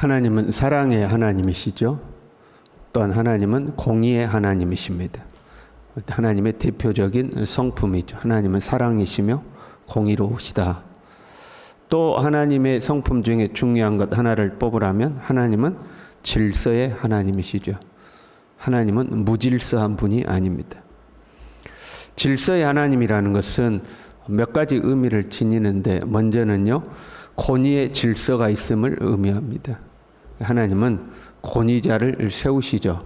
하나님은 사랑의 하나님이시죠. 또한 하나님은 공의의 하나님이십니다. 하나님의 대표적인 성품이죠. 하나님은 사랑이시며 공의로우시다. 또 하나님의 성품 중에 중요한 것 하나를 뽑으라면 하나님은 질서의 하나님이시죠. 하나님은 무질서한 분이 아닙니다. 질서의 하나님이라는 것은 몇 가지 의미를 지니는데 먼저는요, 권위의 질서가 있음을 의미합니다. 하나님은 권위자를 세우시죠.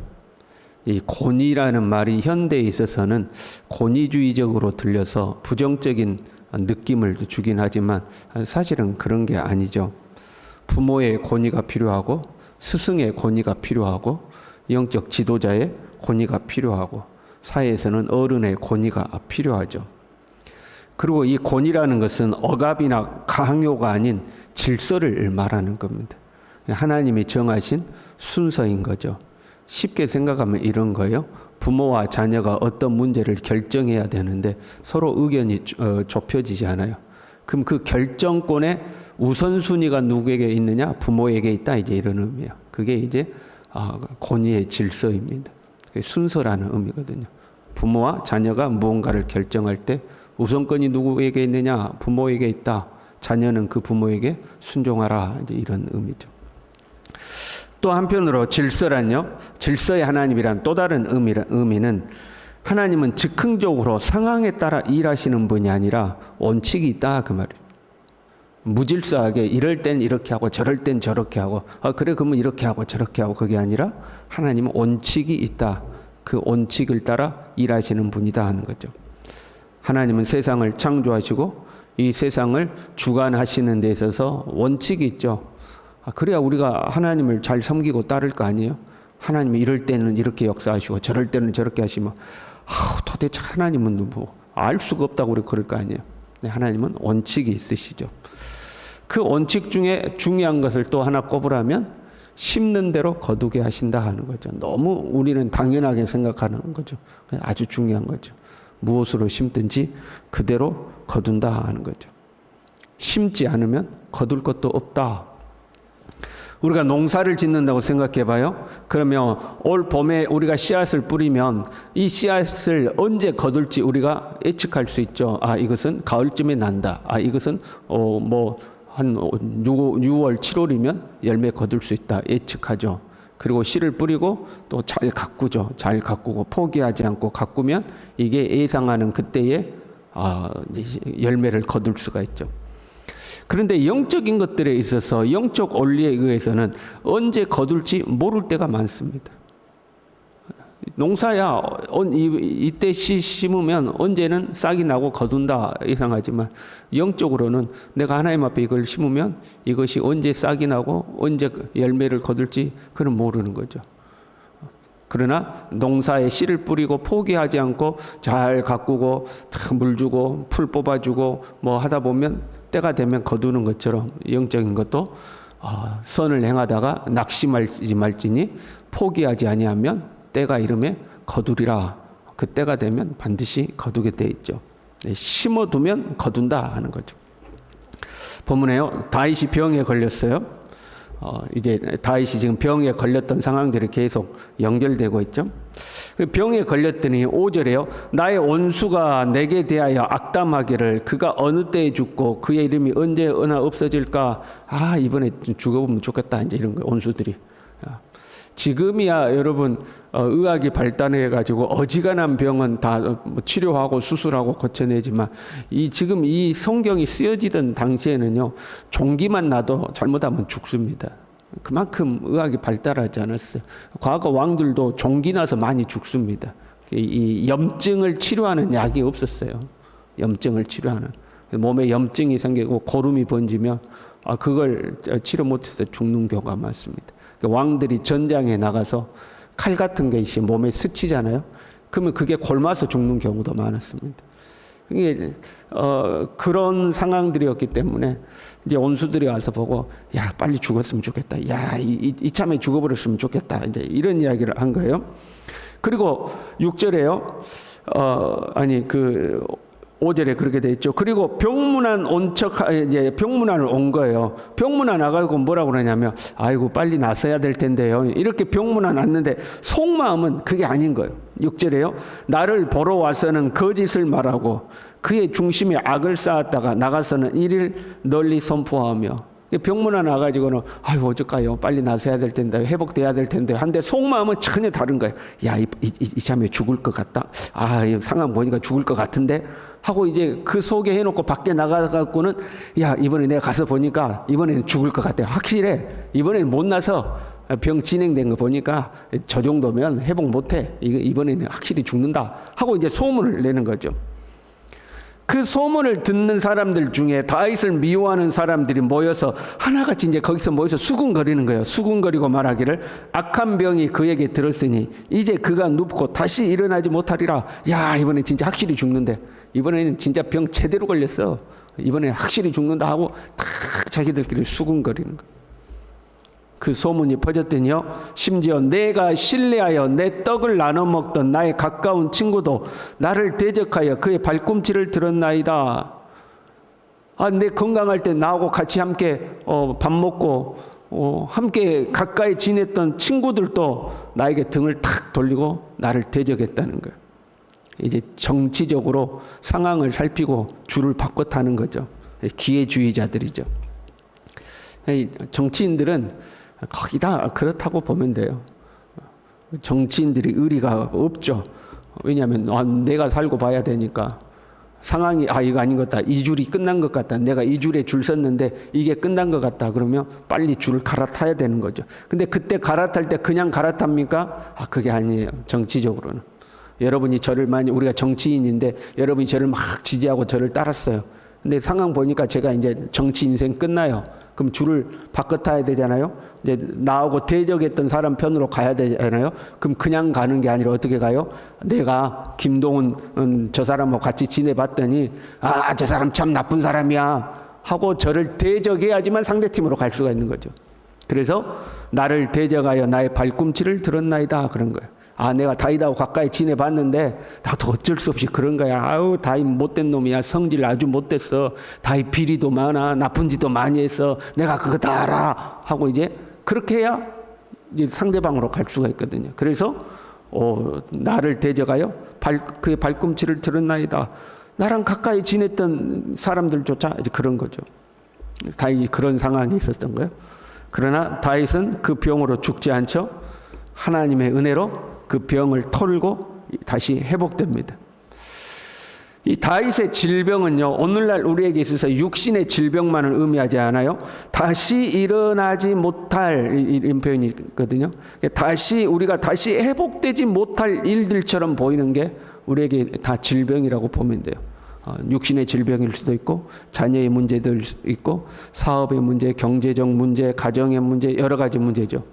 이 권위라는 말이 현대에 있어서는 권위주의적으로 들려서 부정적인 느낌을 주긴 하지만 사실은 그런 게 아니죠. 부모의 권위가 필요하고 스승의 권위가 필요하고 영적 지도자의 권위가 필요하고 사회에서는 어른의 권위가 필요하죠. 그리고 이 권위라는 것은 억압이나 강요가 아닌 질서를 말하는 겁니다. 하나님이 정하신 순서인 거죠. 쉽게 생각하면 이런 거예요. 부모와 자녀가 어떤 문제를 결정해야 되는데 서로 의견이 좁혀지지 않아요. 그럼 그 결정권의 우선순위가 누구에게 있느냐? 부모에게 있다. 이제 이런 의미예요. 그게 이제 권위의 질서입니다. 그게 순서라는 의미거든요. 부모와 자녀가 무언가를 결정할 때 우선권이 누구에게 있느냐? 부모에게 있다. 자녀는 그 부모에게 순종하라. 이제 이런 의미죠. 또 한편으로 질서란요. 질서의 하나님이란 또 다른 의미는 하나님은 즉흥적으로 상황에 따라 일하시는 분이 아니라 원칙이 있다. 그 말이에요. 무질서하게 이럴 땐 이렇게 하고 저럴 땐 저렇게 하고 그래 그러면 이렇게 하고 저렇게 하고 그게 아니라 하나님은 원칙이 있다. 그 원칙을 따라 일하시는 분이다 하는 거죠. 하나님은 세상을 창조하시고 이 세상을 주관하시는 데 있어서 원칙이 있죠. 그래야 우리가 하나님을 잘 섬기고 따를 거 아니에요? 하나님이 이럴 때는 이렇게 역사하시고 저럴 때는 저렇게 하시면 도대체 하나님은 뭐 알 수가 없다고 우리 그럴 거 아니에요? 하나님은 원칙이 있으시죠. 그 원칙 중에 중요한 것을 또 하나 꼽으라면 심는 대로 거두게 하신다 하는 거죠. 너무 우리는 당연하게 생각하는 거죠. 아주 중요한 거죠. 무엇으로 심든지 그대로 거둔다 하는 거죠. 심지 않으면 거둘 것도 없다. 우리가 농사를 짓는다고 생각해 봐요. 그러면 올 봄에 우리가 씨앗을 뿌리면 이 씨앗을 언제 거둘지 우리가 예측할 수 있죠. 이것은 가을쯤에 난다. 이것은 한 6월, 7월이면 열매 거둘 수 있다. 예측하죠. 그리고 씨를 뿌리고 또 잘 가꾸죠. 잘 가꾸고 포기하지 않고 가꾸면 이게 예상하는 그때에 열매를 거둘 수가 있죠. 그런데 영적인 것들에 있어서 영적 원리에 의해서는 언제 거둘지 모를 때가 많습니다. 농사야 이때 심으면 언제는 싹이 나고 거둔다 예상하지만 영적으로는 내가 하나님 앞에 이걸 심으면 이것이 언제 싹이 나고 언제 열매를 거둘지 그건 모르는 거죠. 그러나 농사에 씨를 뿌리고 포기하지 않고 잘 가꾸고 물 주고 풀 뽑아주고 뭐 하다 보면 때가 되면 거두는 것처럼 영적인 것도 선을 행하다가 낙심하지 말지니 포기하지 아니하면 때가 이르매 거두리라. 그 때가 되면 반드시 거두게 돼 있죠. 심어두면 거둔다 하는 거죠. 본문에요. 다윗이 병에 걸렸어요. 이제 다윗이 지금 병에 걸렸던 상황들이 계속 연결되고 있죠. 병에 걸렸더니 5절에요. 나의 원수가 내게 대하여 악담하기를 그가 어느 때에 죽고 그의 이름이 언제 없어질까? 이번에 죽어보면 좋겠다. 이제 이런 거 원수들이. 지금이야 여러분 의학이 발달해가지고 어지간한 병은 다 치료하고 수술하고 고쳐내지만 지금 이 성경이 쓰여지던 당시에는요 종기만 나도 잘못하면 죽습니다. 그만큼 의학이 발달하지 않았어요. 과거 왕들도 종기 나서 많이 죽습니다. 이 염증을 치료하는 약이 없었어요. 염증을 치료하는 몸에 염증이 생기고 고름이 번지면 그걸 치료 못해서 죽는 경우가 많습니다. 왕들이 전장에 나가서 칼 같은 게 몸에 스치잖아요. 그러면 그게 골마서 죽는 경우도 많았습니다. 이게 그런 상황들이었기 때문에 이제 원수들이 와서 보고 빨리 죽었으면 좋겠다. 이참에 죽어버렸으면 좋겠다. 이제 이런 이야기를 한 거예요. 그리고 6절에요. 5절에 그렇게 돼 있죠. 그리고 병문안 이제 병문안을 온 거예요. 병문안 와가지고 뭐라고 그러냐면, 아이고 빨리 났어야 될 텐데요. 이렇게 병문안 왔는데 속마음은 그게 아닌 거예요. 6절에요. 나를 보러 와서는 거짓을 말하고 그의 중심에 악을 쌓았다가 나가서는 이를 널리 선포하며. 병문안 와가지고는 아이고 어쩔까요? 빨리 나서야 될 텐데, 회복돼야 될 텐데 한데 속마음은 전혀 다른 거예요. 야, 이 자매 죽을 것 같다. 아, 이 상황 보니까 죽을 것 같은데 하고 이제 그 속에 해놓고 밖에 나가갖고는, 야, 이번에 내가 가서 보니까 이번에는 죽을 것 같아. 확실해. 이번에는 못 나서 병 진행된 거 보니까 저 정도면 회복 못해. 이번에는 확실히 죽는다 하고 이제 소문을 내는 거죠. 그 소문을 듣는 사람들 중에 다윗을 미워하는 사람들이 모여서 하나같이 이제 거기서 모여서 수군거리는 거예요. 수군거리고 말하기를, 악한 병이 그에게 들었으니 이제 그가 눕고 다시 일어나지 못하리라. 야, 이번에 진짜 확실히 죽는데, 이번에는 진짜 병 제대로 걸렸어. 이번에 확실히 죽는다 하고 딱 자기들끼리 수군거리는 거예요. 그 소문이 퍼졌더니요, 심지어 내가 신뢰하여 내 떡을 나눠 먹던 나의 가까운 친구도 나를 대적하여 그의 발꿈치를 들었나이다. 아, 내 건강할 때 나하고 같이 함께 밥 먹고 함께 가까이 지냈던 친구들도 나에게 등을 탁 돌리고 나를 대적했다는 거예요. 이제 정치적으로 상황을 살피고 줄을 바꿔 타는 거죠. 기회주의자들이죠. 정치인들은 거의 다 그렇다고 보면 돼요. 정치인들이 의리가 없죠. 왜냐하면 내가 살고 봐야 되니까. 상황이 이거 아닌 것 같다. 이 줄이 끝난 것 같다. 내가 이 줄에 줄 섰는데 이게 끝난 것 같다. 그러면 빨리 줄을 갈아타야 되는 거죠. 근데 그때 갈아탈 때 그냥 갈아탑니까? 그게 아니에요. 정치적으로는. 여러분이 저를 우리가 정치인인데 여러분이 저를 막 지지하고 저를 따랐어요. 근데 상황 보니까 제가 이제 정치 인생 끝나요. 그럼 줄을 바꿔 타야 되잖아요. 이제 나하고 대적했던 사람 편으로 가야 되잖아요. 그럼 그냥 가는 게 아니라 어떻게 가요? 내가 김동훈 저 사람하고 같이 지내봤더니 저 사람 참 나쁜 사람이야 하고 저를 대적해야지만 상대팀으로 갈 수가 있는 거죠. 그래서 나를 대적하여 나의 발꿈치를 들었나이다 그런 거예요. 내가 다윗하고 가까이 지내봤는데 나도 어쩔 수 없이 그런 거야. 다윗 못된 놈이야. 성질 아주 못됐어. 다윗 비리도 많아. 나쁜 짓도 많이 했어. 내가 그거 다 알아. 하고 이제 그렇게 해야 이제 상대방으로 갈 수가 있거든요. 그래서 나를 대적하여 그의 발꿈치를 들었나이다. 나랑 가까이 지냈던 사람들조차 이제 그런 거죠. 다윗이 그런 상황이 있었던 거예요. 그러나 다윗은 그 병으로 죽지 않죠. 하나님의 은혜로 그 병을 털고 다시 회복됩니다. 이 다윗의 질병은요, 오늘날 우리에게 있어서 육신의 질병만을 의미하지 않아요. 다시 일어나지 못할 이런 표현이 있거든요. 우리가 다시 회복되지 못할 일들처럼 보이는 게 우리에게 다 질병이라고 보면 돼요. 육신의 질병일 수도 있고, 자녀의 문제도 있고, 사업의 문제, 경제적 문제, 가정의 문제, 여러 가지 문제죠.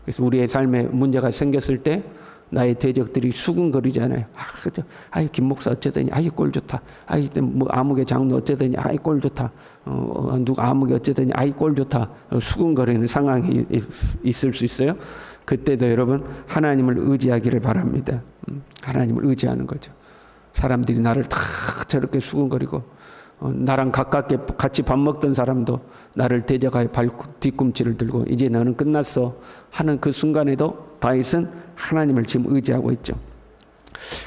그래서 우리의 삶에 문제가 생겼을 때 나의 대적들이 수군거리잖아요. 그죠? 김 목사 어쩌더니, 꼴 좋다. 뭐 아무개 장로 어쩌더니, 꼴 좋다. 누가 아무개 어쩌더니, 꼴 좋다. 수군거리는 상황이 있을 수 있어요. 그때도 여러분 하나님을 의지하기를 바랍니다. 하나님을 의지하는 거죠. 사람들이 나를 다 저렇게 수군거리고, 나랑 가깝게 같이 밥 먹던 사람도 나를 대적하여 뒤꿈치를 들고 이제 너는 끝났어 하는 그 순간에도 다윗은 하나님을 지금 의지하고 있죠.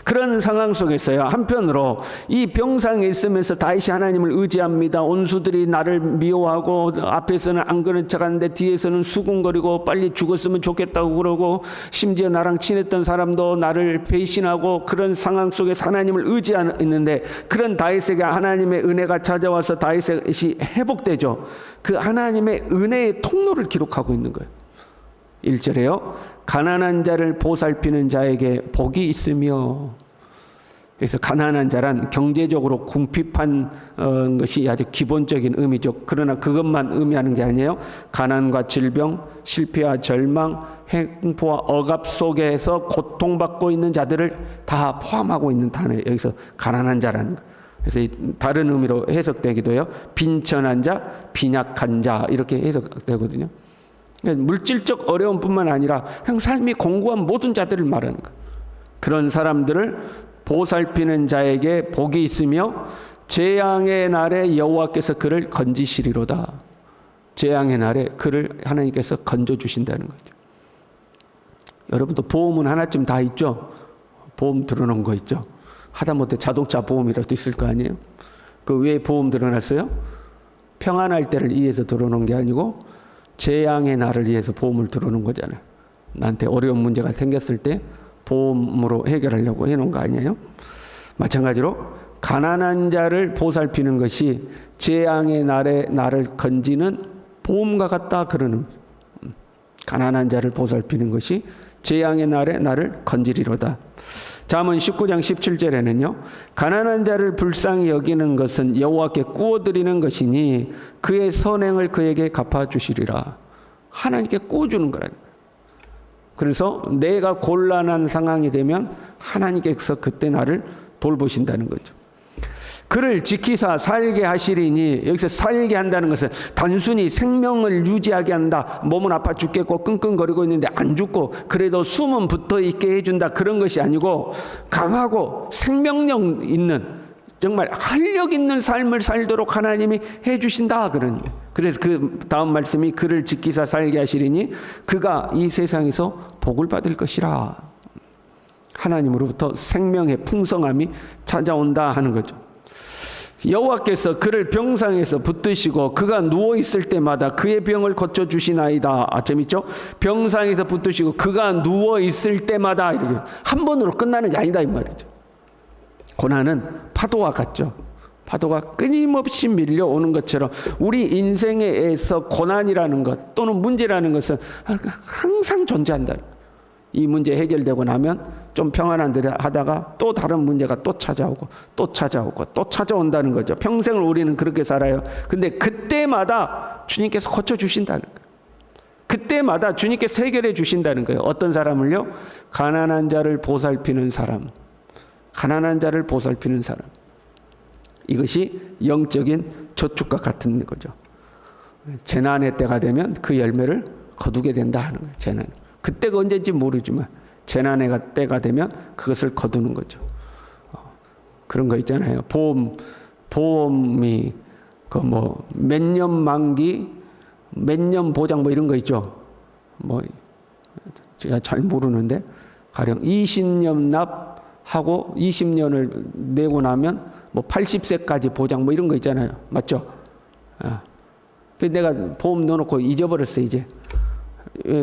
그런 상황 속에서요, 한편으로 이 병상에 있으면서 다윗이 하나님을 의지합니다. 온수들이 나를 미워하고 앞에서는 안 그런 척하는데 뒤에서는 수군거리고 빨리 죽었으면 좋겠다고 그러고, 심지어 나랑 친했던 사람도 나를 배신하고 그런 상황 속에서 하나님을 의지하는데, 그런 다윗에게 하나님의 은혜가 찾아와서 다윗이 회복되죠. 그 하나님의 은혜의 통로를 기록하고 있는 거예요. 1절에요. 가난한 자를 보살피는 자에게 복이 있으며. 그래서 가난한 자란 경제적으로 궁핍한 것이 아주 기본적인 의미죠. 그러나 그것만 의미하는 게 아니에요. 가난과 질병, 실패와 절망, 횡포와 억압 속에서 고통받고 있는 자들을 다 포함하고 있는 단어예요. 여기서 가난한 자라는 거. 그래서 다른 의미로 해석되기도 해요. 빈천한 자, 빈약한 자 이렇게 해석되거든요. 물질적 어려움뿐만 아니라 그냥 삶이 공고한 모든 자들을 말하는 거예요. 그런 사람들을 보살피는 자에게 복이 있으며 재앙의 날에 여호와께서 그를 건지시리로다. 재앙의 날에 그를 하나님께서 건져주신다는 거죠. 여러분도 보험은 하나쯤 다 있죠? 보험 들어놓은 거 있죠? 하다못해 자동차 보험이라도 있을 거 아니에요? 그 왜 보험 들어놨어요? 평안할 때를 위해서 들어놓은 게 아니고 재앙의 날을 위해서 보험을 들어놓은 거잖아요. 나한테 어려운 문제가 생겼을 때 보험으로 해결하려고 해놓은 거 아니에요? 마찬가지로 가난한 자를 보살피는 것이 재앙의 날에 나를 건지는 보험과 같다 그러는, 가난한 자를 보살피는 것이 재앙의 날에 나를 건지리로다. 잠언 19장 17절에는요. 가난한 자를 불쌍히 여기는 것은 여호와께 구워드리는 것이니 그의 선행을 그에게 갚아주시리라. 하나님께 구워주는 거라는 거예요. 그래서 내가 곤란한 상황이 되면 하나님께서 그때 나를 돌보신다는 거죠. 그를 지키사 살게 하시리니, 여기서 살게 한다는 것은 단순히 생명을 유지하게 한다. 몸은 아파 죽겠고 끙끙거리고 있는데 안 죽고 그래도 숨은 붙어 있게 해준다. 그런 것이 아니고 강하고 생명력 있는, 정말 활력 있는 삶을 살도록 하나님이 해주신다. 그래서 그 다음 말씀이 그를 지키사 살게 하시리니 그가 이 세상에서 복을 받을 것이라. 하나님으로부터 생명의 풍성함이 찾아온다 하는 거죠. 여호와께서 그를 병상에서 붙드시고 그가 누워있을 때마다 그의 병을 고쳐주시나이다. 재밌죠? 병상에서 붙드시고 그가 누워있을 때마다, 이렇게 한 번으로 끝나는 게 아니다 이 말이죠. 고난은 파도와 같죠. 파도가 끊임없이 밀려오는 것처럼 우리 인생에서 고난이라는 것 또는 문제라는 것은 항상 존재한다. 이 문제 해결되고 나면 좀 평안한 데 하다가 또 다른 문제가 또 찾아오고 또 찾아오고 또 찾아온다는 거죠. 평생을 우리는 그렇게 살아요. 근데 그때마다 주님께서 고쳐주신다는 거예요. 그때마다 주님께서 해결해 주신다는 거예요. 어떤 사람을요? 가난한 자를 보살피는 사람. 가난한 자를 보살피는 사람. 이것이 영적인 저축과 같은 거죠. 재난의 때가 되면 그 열매를 거두게 된다 하는 거예요. 재난. 그때가 언제인지 모르지만 재난의 때가 되면 그것을 거두는 거죠. 그런 거 있잖아요. 보험이 그 뭐 몇 년 만기, 몇 년 보장 뭐 이런 거 있죠. 뭐 제가 잘 모르는데 가령 20년 납하고 20년을 내고 나면 뭐 80세까지 보장 뭐 이런 거 있잖아요. 맞죠? 내가 보험 넣어놓고 잊어버렸어 이제.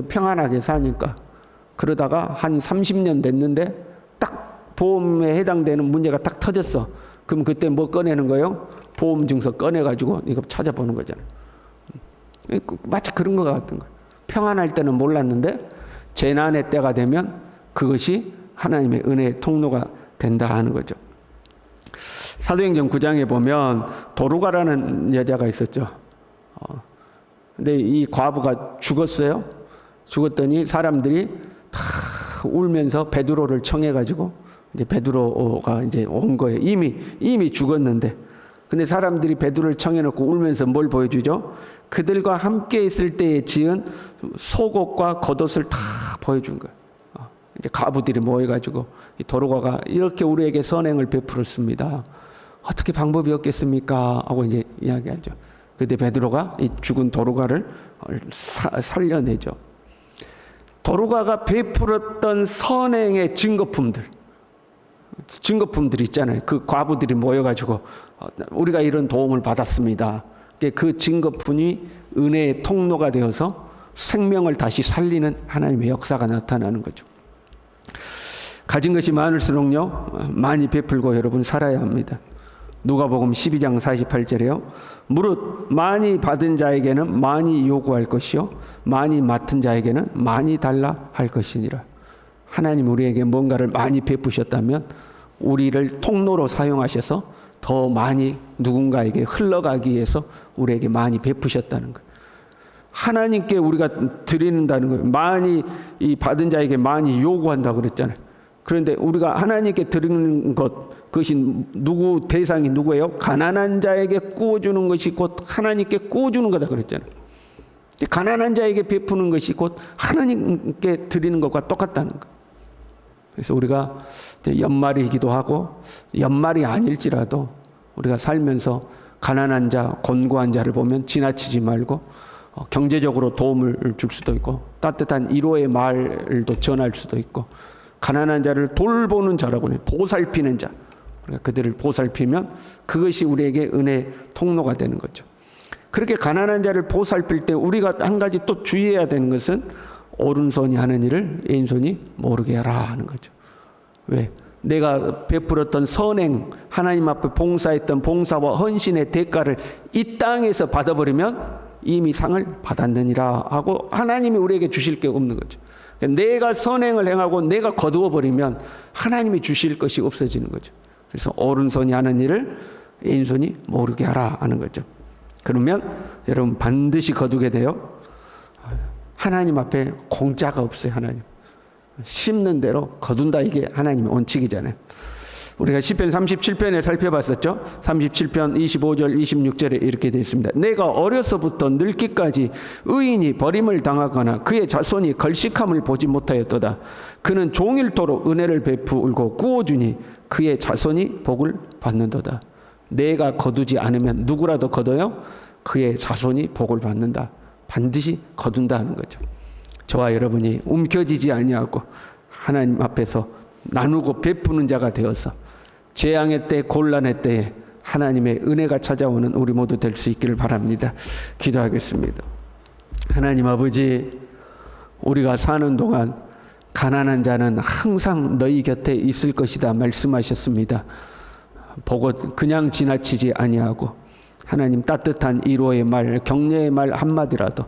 평안하게 사니까. 그러다가 한 30년 됐는데 딱 보험에 해당되는 문제가 딱 터졌어. 그럼 그때 뭐 꺼내는 거예요? 보험 증서 꺼내가지고 이거 찾아보는 거잖아요. 마치 그런 거 같은 거예요. 평안할 때는 몰랐는데 재난의 때가 되면 그것이 하나님의 은혜의 통로가 된다 하는 거죠. 사도행전 9장에 보면 도루가라는 여자가 있었죠. 근데 이 과부가 죽었어요. 죽었더니 사람들이 다 울면서 베드로를 청해가지고 이제 베드로가 이제 온 거예요. 이미 죽었는데. 근데 사람들이 베드로를 청해놓고 울면서 뭘 보여주죠? 그들과 함께 있을 때에 지은 속옷과 겉옷을 다 보여준 거예요. 이제 과부들이 모여가지고 이 도루가가 이렇게 우리에게 선행을 베풀었습니다. 어떻게 방법이 없겠습니까? 하고 이제 이야기하죠. 그때 베드로가 이 죽은 도루가를 살려내죠. 도루가가 베풀었던 선행의 증거품들 있잖아요. 그 과부들이 모여가지고 우리가 이런 도움을 받았습니다. 그 증거품이 은혜의 통로가 되어서 생명을 다시 살리는 하나님의 역사가 나타나는 거죠. 가진 것이 많을수록요 많이 베풀고 여러분 살아야 합니다. 누가복음 12장 48절에요. 무릇 많이 받은 자에게는 많이 요구할 것이요 많이 맡은 자에게는 많이 달라 할 것이니라. 하나님 우리에게 뭔가를 많이 베푸셨다면 우리를 통로로 사용하셔서 더 많이 누군가에게 흘러가기 위해서 우리에게 많이 베푸셨다는 거예요. 하나님께 우리가 드린다는 거예요. 많이 이 받은 자에게 많이 요구한다고 그랬잖아요. 그런데 우리가 하나님께 드리는 것, 그것이 누구 대상이 누구예요? 가난한 자에게 구워주는 것이 곧 하나님께 구워주는 거다 그랬잖아요. 가난한 자에게 베푸는 것이 곧 하나님께 드리는 것과 똑같다는 거예요. 그래서 우리가 연말이기도 하고 연말이 아닐지라도 우리가 살면서 가난한 자, 곤고한 자를 보면 지나치지 말고 경제적으로 도움을 줄 수도 있고 따뜻한 위로의 말도 전할 수도 있고 가난한 자를 돌보는 자라고 해요. 보살피는 자. 우리가 그들을 보살피면 그것이 우리에게 은혜의 통로가 되는 거죠. 그렇게 가난한 자를 보살필 때 우리가 한 가지 또 주의해야 되는 것은 오른손이 하는 일을 왼손이 모르게 하라 하는 거죠. 왜? 내가 베풀었던 선행, 하나님 앞에 봉사했던 봉사와 헌신의 대가를 이 땅에서 받아버리면 이미 상을 받았느니라 하고 하나님이 우리에게 주실 게 없는 거죠. 내가 선행을 행하고 내가 거두어 버리면 하나님이 주실 것이 없어지는 거죠. 그래서 오른손이 하는 일을 왼손이 모르게 하라 하는 거죠. 그러면 여러분 반드시 거두게 돼요. 하나님 앞에 공짜가 없어요. 하나님 심는 대로 거둔다, 이게 하나님의 원칙이잖아요. 우리가 시편 37편에 살펴봤었죠. 37편 25절 26절에 이렇게 되어 있습니다. 내가 어려서부터 늙기까지 의인이 버림을 당하거나 그의 자손이 걸식함을 보지 못하였도다. 그는 종일토록 은혜를 베풀고 구워주니 그의 자손이 복을 받는도다. 내가 거두지 않으면 누구라도 거둬요? 그의 자손이 복을 받는다. 반드시 거둔다 하는 거죠. 저와 여러분이 움켜쥐지 아니하고 하나님 앞에서 나누고 베푸는 자가 되어서 재앙의 때, 곤란의 때에 하나님의 은혜가 찾아오는 우리 모두 될 수 있기를 바랍니다. 기도하겠습니다. 하나님 아버지, 우리가 사는 동안 가난한 자는 항상 너희 곁에 있을 것이다 말씀하셨습니다. 보고 그냥 지나치지 아니하고 하나님 따뜻한 위로의 말, 격려의 말 한마디라도,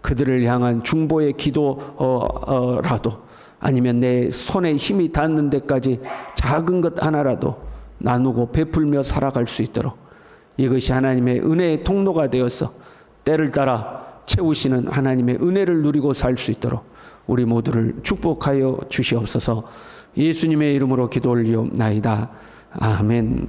그들을 향한 중보의 기도라도, 아니면 내 손에 힘이 닿는 데까지 작은 것 하나라도 나누고 베풀며 살아갈 수 있도록, 이것이 하나님의 은혜의 통로가 되어서 때를 따라 채우시는 하나님의 은혜를 누리고 살 수 있도록 우리 모두를 축복하여 주시옵소서. 예수님의 이름으로 기도 올리옵나이다. 아멘.